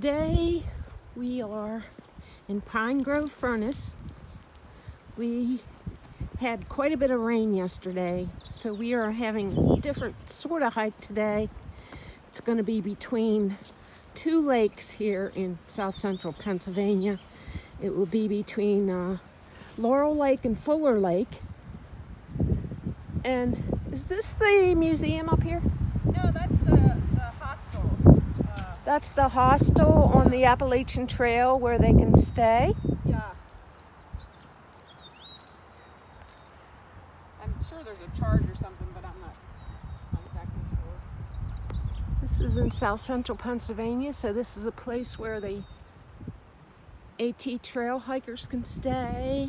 Today we are in Pine Grove Furnace. We had quite a bit of rain yesterday, so we are having a different sort of hike today. It's going to be between two lakes here in south central Pennsylvania. It will be between Laurel Lake and Fuller Lake. And is this the museum up here? No, that's the hostel. That's the hostel on the Appalachian Trail where they can stay. Yeah. I'm sure there's a charge or something, but I'm not exactly sure. This is in south central Pennsylvania, so this is a place where the AT trail hikers can stay.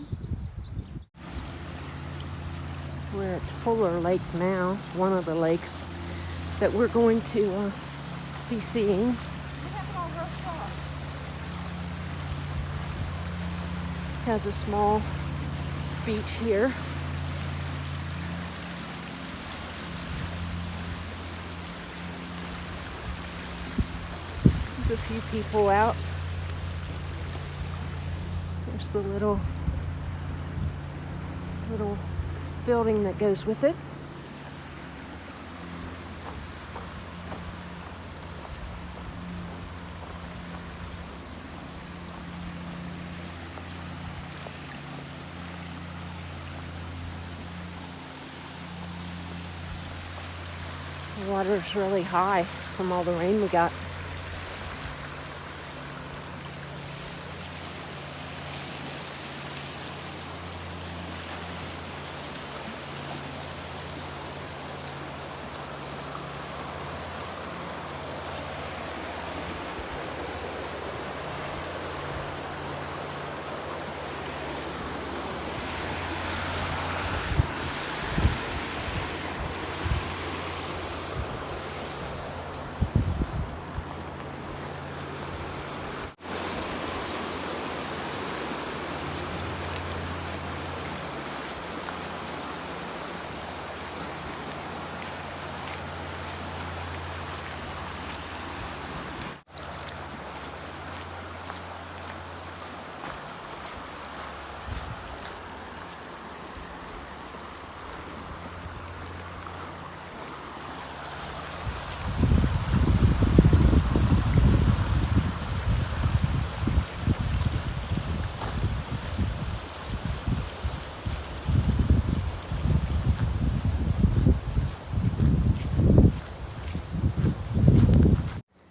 We're at Fuller Lake now, one of the lakes that we're going to be seeing. We have it all roped off. Has a small beach here. There's a few people out. There's the little building that goes with it. The water's really high from all the rain we got.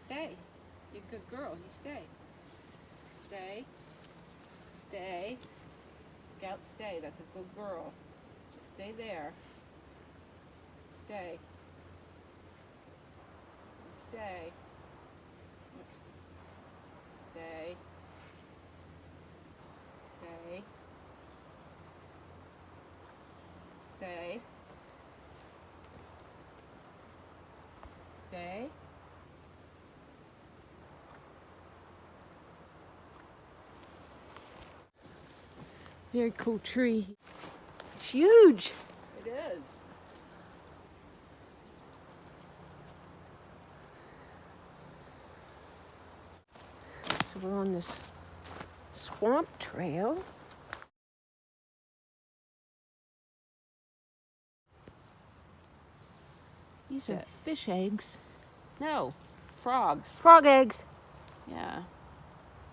Stay. You're a good girl. You stay. Stay. Stay. Scout, stay. That's a good girl. Just stay there. Stay. Stay. Oops. Stay. Stay. Stay. Stay. Very cool tree. It's huge. It is. So we're on this swamp trail. These are fish eggs. No. Frogs. Frog eggs. Yeah.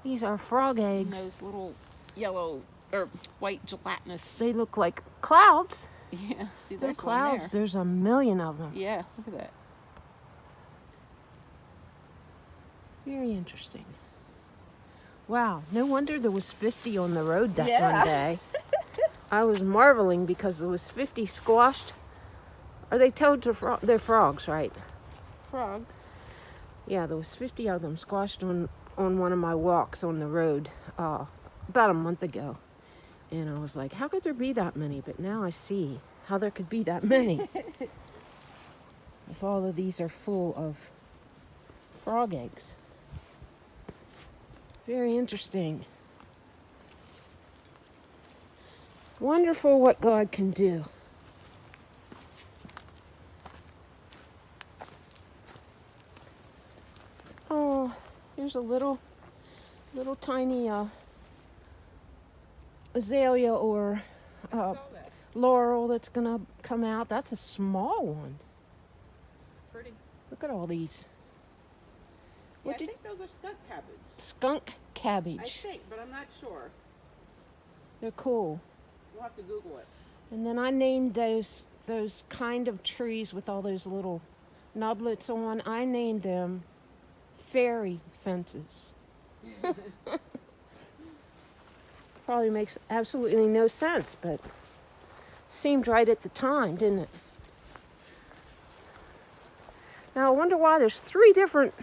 These are frog And eggs. those little yellow or white gelatinous. They look like clouds. Yeah. See, They're there's clouds. one there. There's a million of them. Yeah. Look at that. Very interesting. Wow, no wonder there was 50 on the road that Yeah. one day. I was marveling because there was 50 squashed. Are they toads or they're frogs, right? Frogs. Yeah, there was 50 of them squashed on one of my walks on the road about a month ago. And I was like, how could there be that many? But now I see how there could be that many. If all of these are full of frog eggs. Very interesting. Wonderful what God can do. Oh, there's there's a little tiny azalea or I saw that. laurel that's gonna come out. That's a small one. It's pretty. Look at all these. Yeah, What I did- think those are skunk cabbage. Skunk I cabbage. think, but I'm not sure. They're cool. We'll have to Google it. And then I named those kind of trees with all those little nublets on. I named them fairy fences. Probably makes absolutely no sense, but seemed right at the time, didn't it? Now I wonder why there's 3 different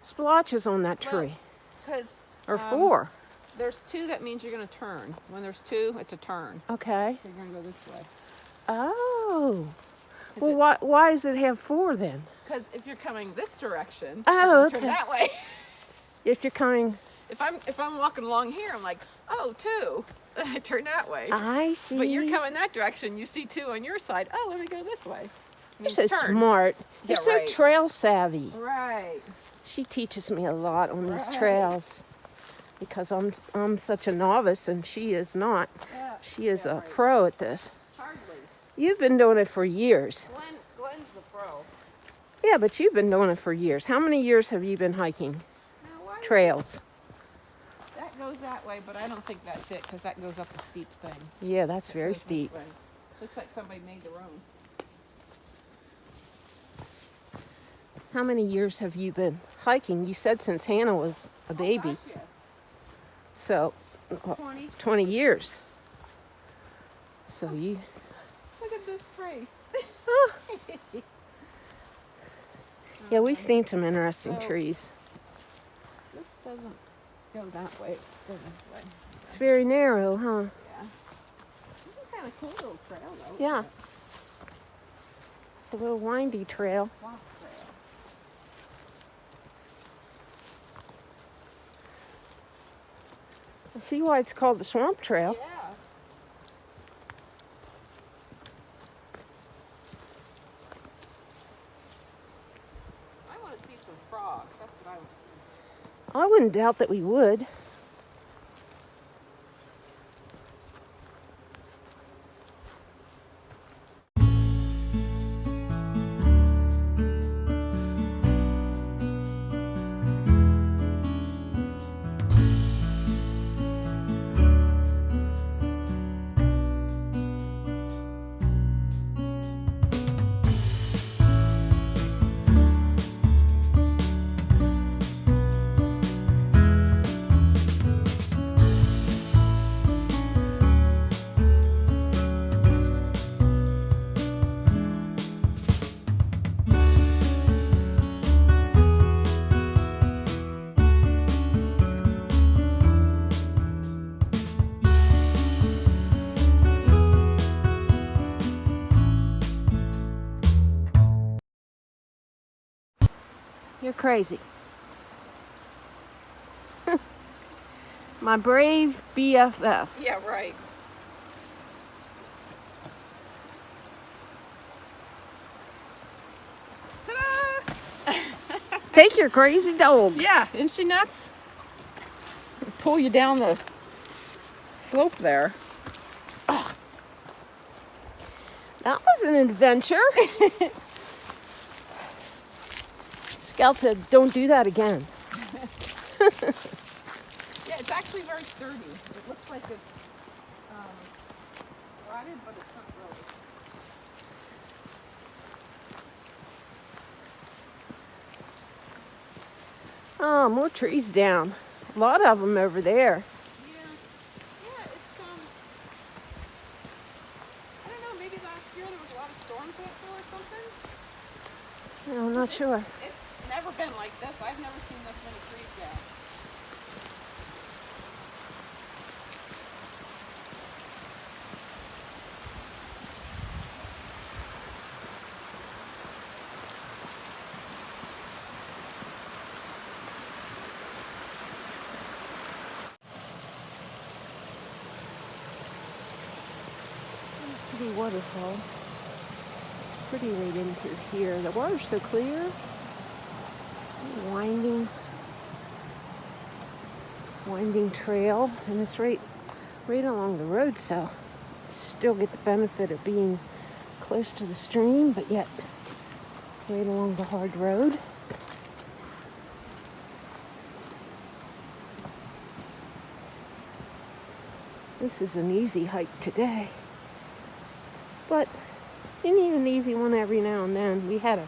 splotches on that tree. Because Or 4. there's 2, that means you're going to turn. When there's 2, it's a turn. Okay. So you're going to go this way. Oh. Well, why does it have 4 then? Because if you're coming this direction, Oh, you're gonna okay. turn that way. If you're coming, If I'm walking along here, I'm like, oh, 2. Then I turn that way. I see. But you're coming that direction. You see 2 on your side. Oh, let me go this way. You're Means so turn. smart. You're Yeah, so right. trail savvy. Right. She teaches me a lot on these Right. trails because I'm such a novice and she is not. Yeah. She is Yeah, a right. pro at this. Hardly. You've been doing it for years. Glenn's the pro. Yeah, but you've been doing it for years. How many years have you been hiking Now, why trails? that goes that way, but I don't think that's it because that goes up a steep thing. Yeah, that's It very goes this steep. way. Looks like somebody made their own. How many years have you been hiking? You said since Hannah was a baby. Oh, gosh, yeah. So 20. 20 years. So you, Look at this tree. yeah, we've seen some interesting So- trees. This doesn't go that way. It goes this way. It's very narrow, huh? Yeah. This is kind of cool little trail, though. Yeah. It's a little windy trail. Swamp trail. I see why it's called the Swamp Trail. Yeah. I want to see some frogs. That's what I want to see. I wouldn't doubt that we would. You're crazy. My brave BFF. Yeah, right. Ta-da! Take your crazy dog. Yeah, isn't she nuts? Pull you down the slope there. That was an adventure. Scout said, don't do that again. Yeah, it's actually very sturdy. It looks like it's rotted, but it's not really. Oh, more trees down. A lot of them over there. Yeah. Yeah, it's I don't know, maybe last year there was a lot of storms went through or something. No, I'm not sure. It's never been like this. I've never seen this many trees down. Pretty waterfall. It's pretty right into here. The water's so clear. Winding. winding trail, and it's right along the road, so still get the benefit of being close to the stream, but yet right along the hard road. This is an easy hike today, but you need an easy one every now and then. We had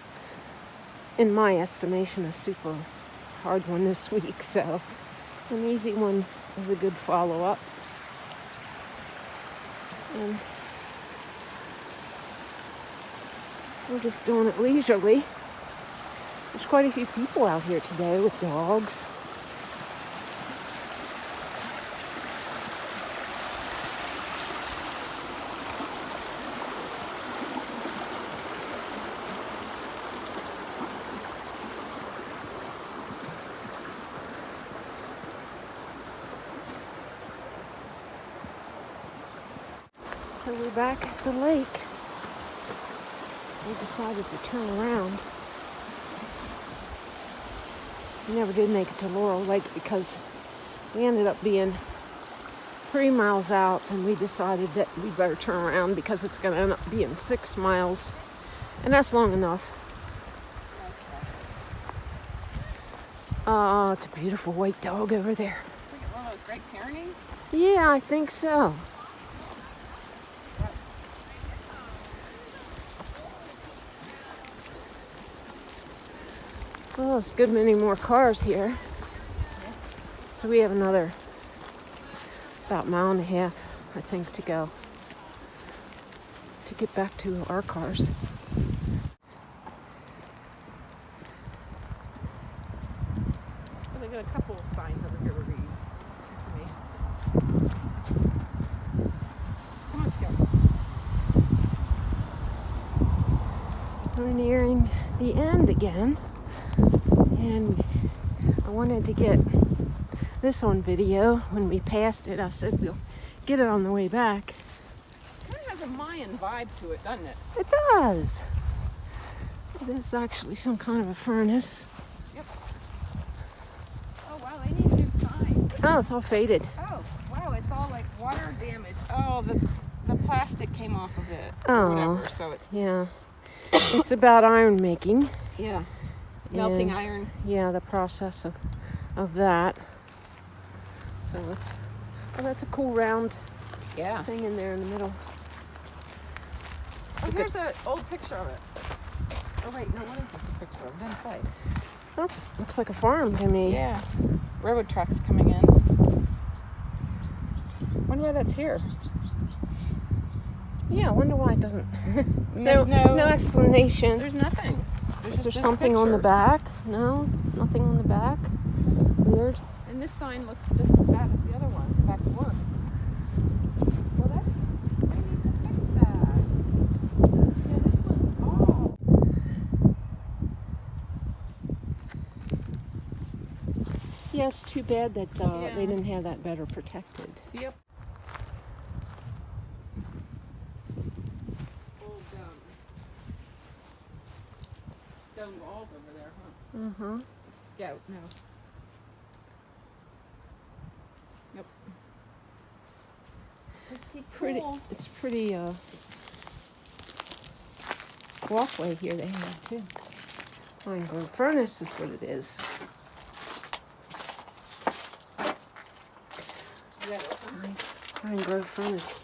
in my estimation, a super hard one this week, so an easy one is a good follow-up. And we're just doing it leisurely. There's quite a few people out here today with dogs. So we're back at the lake. We decided to turn around. We never did make it to Laurel Lake because we ended up being 3 miles out, and we decided that we better turn around because it's going to end up being 6 miles, and that's long enough. Oh, it's a beautiful white dog over there. Look at one of those Great Pyrenees. Yeah, I think so. Well, there's a good many more cars here. So we have another about a mile and a half, I think, to go to get back to our cars. Well, they got a couple of signs over here to read information. Come on, let's go. We're nearing the end again. And I wanted to get this on video. When we passed it, I said we'll get it on the way back. It kind of has a Mayan vibe to it, doesn't it? It does. There's actually some kind of a furnace. Yep. Oh, wow, they need a new sign. Oh, it's all faded. Oh, wow, it's all like water damage. Oh, the plastic came off of it. Oh. Or whatever, so it's... Yeah. It's about iron making. Yeah. Melting And, iron. Yeah, the process of that. So that's a cool round Yeah. thing in there in the middle. Oh, here's an old picture of it. Oh, wait, no, what is this a picture of? It doesn't say. That looks like a farm to me. Yeah. Railroad tracks coming in. Wonder why that's here. Yeah, I wonder why it doesn't. There's no explanation. There's nothing. There's Is just there this something on the picture. back? No, nothing on the back. Weird. And this sign looks just as bad as the other one. Back to work. Well, that's... They need to fix that. Yeah, this one's... Oh. Yeah, it's too bad that Yeah. they didn't have that better protected. Yep. Old stone walls over there, huh? Uh-huh. Scout, no. Yep. Pretty. Cool. It's pretty walkway here they have too. Pine Grove Furnace is what it is. Pine Grove Furnace.